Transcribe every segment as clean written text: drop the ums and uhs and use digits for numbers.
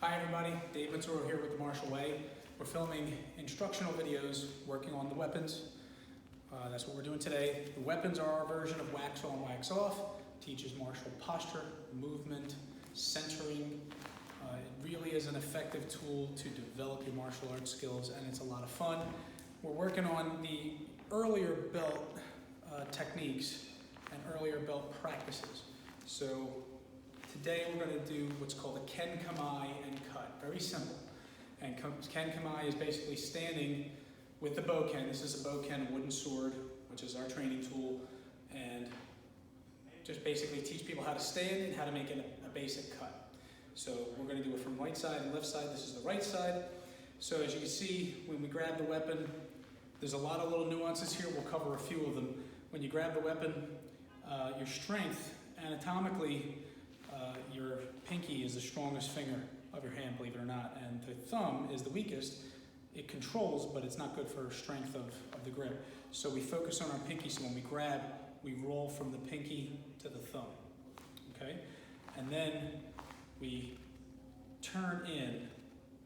Hi everybody, Dave here with the Martial Way. We're filming instructional videos working on the weapons. That's what we're doing today. The weapons are our version of wax on, wax off. Teaches martial posture, movement, centering. It really is an effective tool to develop your martial arts skills, and it's a lot of fun. We're working on the earlier belt techniques and earlier belt practices. So today we're going to do what's called a Ken Kamae and cut. Very simple. And Ken Kamae is basically standing with the bokken. This is a bokken, a wooden sword, which is our training tool, and just basically teach people how to stand and how to make it a basic cut. So we're going to do it from right side and left side. This is the right side. So as you can see, when we grab the weapon, there's a lot of little nuances here. We'll cover a few of them. When you grab the weapon, your strength, anatomically, your pinky is the strongest finger of your hand, believe it or not, and the thumb is the weakest. It controls, but it's not good for strength of the grip. So we focus on our pinky, so when we grab, we roll from the pinky to the thumb, okay? And then we turn in,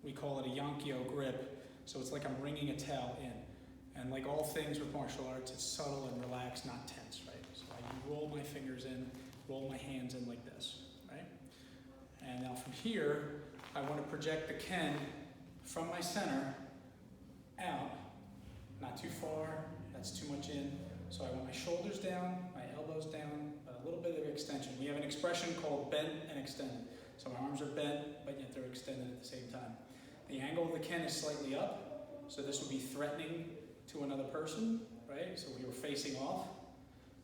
we call it a Yankyo grip, so it's like I'm wringing a towel in. And like all things with martial arts, it's subtle and relaxed, not tense, right? So I roll my fingers in, roll my hands in like this, right? And now from here, I want to project the Ken from my center out, not too far, that's too much in. So I want my shoulders down, my elbows down, a little bit of extension. We have an expression called bent and extended. So my arms are bent, but yet they're extended at the same time. The angle of the Ken is slightly up, so this would be threatening to another person, right? So we were facing off,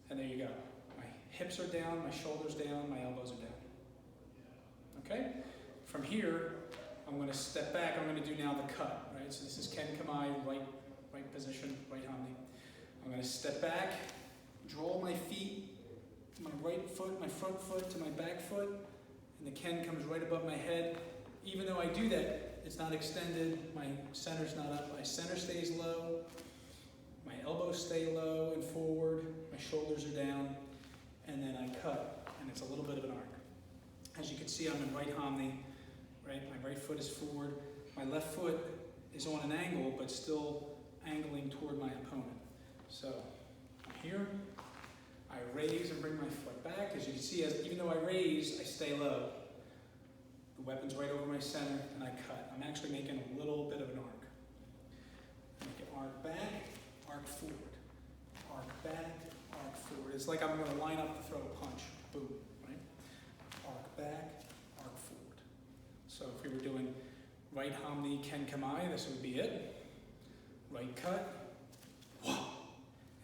and there you go. My hips are down, my shoulders down, my elbows are down. Okay? From here, I'm going to step back. I'm going to do now the cut, right? So this is Ken Kamae, right position, right hamni. I'm going to step back, draw my feet, my right foot, my front foot to my back foot, and the Ken comes right above my head. Even though I do that, it's not extended, my center's not up, my center stays low, my elbows stay low and forward, my shoulders are down, and then I cut, and it's a little bit of an arc. As you can see, I'm in right hamni, right? My right foot is forward, my left foot is on an angle, but still angling toward my opponent. So I'm here, I raise and bring my foot back. As you can see, even though I raise, I stay low. The weapon's right over my center, and I cut. I'm actually making a little bit of an arc. Make it arc back, arc forward. Arc back, arc forward. It's like I'm going to line up to throw a punch. Boom, right? Arc back, arc forward. So if we were doing right hamni Ken Kamae, this would be it. Right cut. Whoa.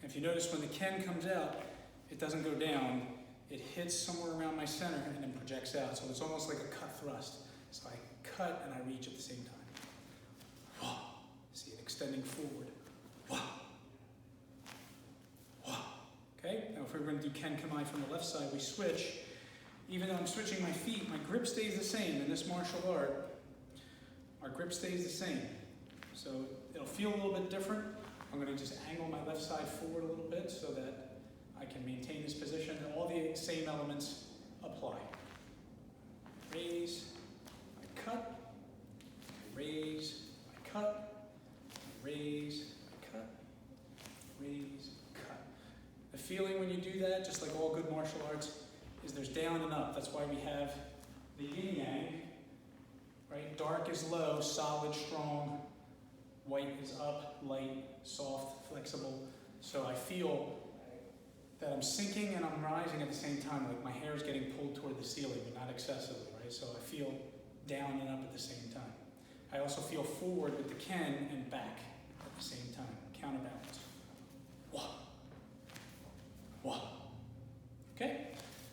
If you notice when the Ken comes out, it doesn't go down, it hits somewhere around my center and then projects out. So it's almost like a cut thrust. So I cut and I reach at the same time. Whoa. See it extending forward. Whoa. Whoa. Okay, now if we're going to do Ken Kamae from the left side, we switch. Even though I'm switching my feet, my grip stays the same. In this martial art, our grip stays the same. So it'll feel a little bit different. I'm going to just angle my left side forward a little bit so that I can maintain this position, and all the same elements apply. Raise, I cut, I raise, I cut, I raise, I cut, raise, cut. The feeling when you do that, just like all good martial arts, is there's down and up. That's why we have the yin-yang, right? Dark is low, solid, strong. White is up, light, soft, flexible. So I feel that I'm sinking and I'm rising at the same time, like my hair is getting pulled toward the ceiling, but not excessively, right? So I feel down and up at the same time. I also feel forward with the Ken and back at the same time, counterbalance. Wah. Wah. Okay?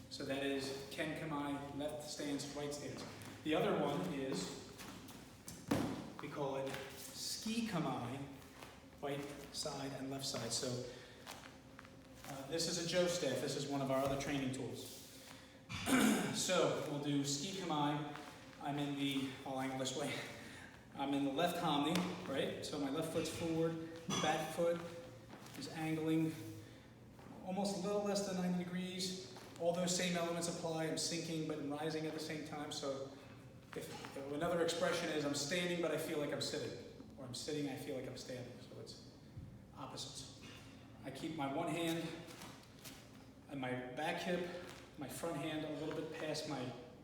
So that is Ken Kamae, left stance, right stance. The other one is, we call it Ski Kamae, right side and left side. So this is a Joe staff. This is one of our other training tools. So we'll do Ski Kamae. I'm in the, I'll angle this way. I'm in the left hamni, right? So my left foot's forward, back foot is angling almost a little less than 90 degrees. All those same elements apply. I'm sinking but I'm rising at the same time. So if Another expression is I'm standing, but I feel like I'm sitting. Or I'm sitting, I feel like I'm standing. So it's opposites. I keep my one hand and my back hip, my front hand a little bit past my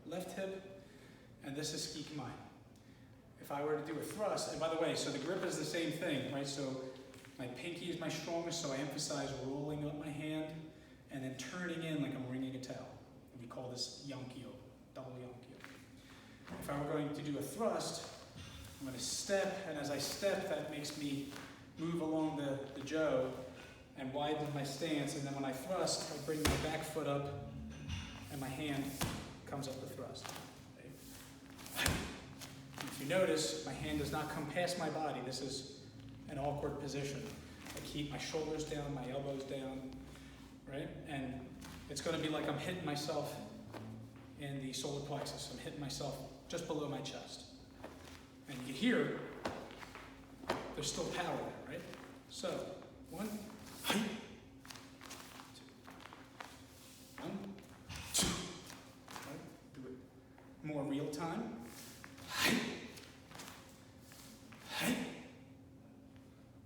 left hip, and this is Tsuki Kamae. If I were to do a thrust, and by the way, so the grip is the same thing, right? So my pinky is my strongest, so I emphasize rolling up my hand and then turning in like I'm ringing a towel. And we call this yankyo, double yankyo. If I were going to do a thrust, I'm going to step, and as I step, that makes me move along the jo and widen my stance, and then when I thrust, I bring my back foot up and my hand comes up the thrust. Okay? If you notice, my hand does not come past my body. This is an awkward position. I keep my shoulders down, my elbows down, right? And it's going to be like I'm hitting myself in the solar plexus. I'm hitting myself just below my chest. And you hear, there's still power there, right? So, 1, 2, 1, 2. Right? Do it more real time.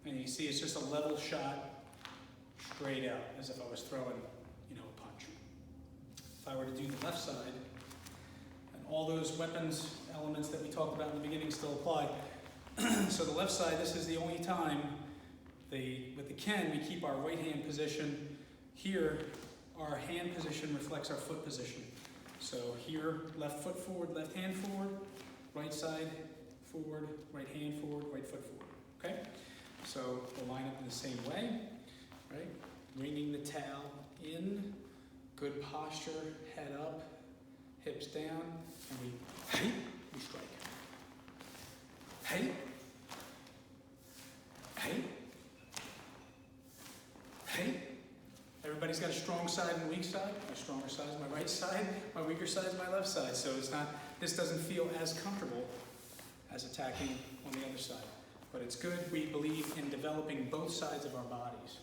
And you see it's just a level shot straight out, as if I was throwing, a punch. If I were to do the left side, and all those weapons elements that we talked about in the beginning still apply. So the left side, this is the only time with the ken, we keep our right hand position. Here, our hand position reflects our foot position. So here, left foot forward, left hand forward, right side forward, right hand forward, right foot forward, okay? So we'll line up in the same way, right? Bringing the towel in, good posture, head up, hips down, and we strike. Hey. Everybody's got a strong side and a weak side. My stronger side is my right side, my weaker side is my left side. So this doesn't feel as comfortable as attacking on the other side. But it's good. We believe in developing both sides of our bodies.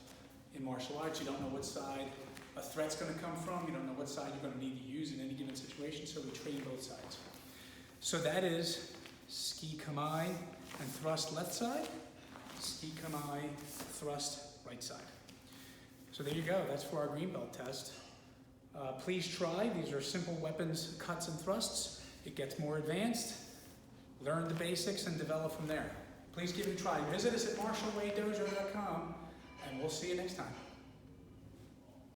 In martial arts, you don't know what side a threat's going to come from. You don't know what side you're going to need to use in any given situation, so we train both sides. So that is Tsuki Kamae and thrust left side, Tsuki Kamae, thrust right side. So there you go. That's for our green belt test. Please try. These are simple weapons, cuts and thrusts. It gets more advanced. Learn the basics and develop from there. Please give it a try. Visit us at martialwaydojo.com, and we'll see you next time.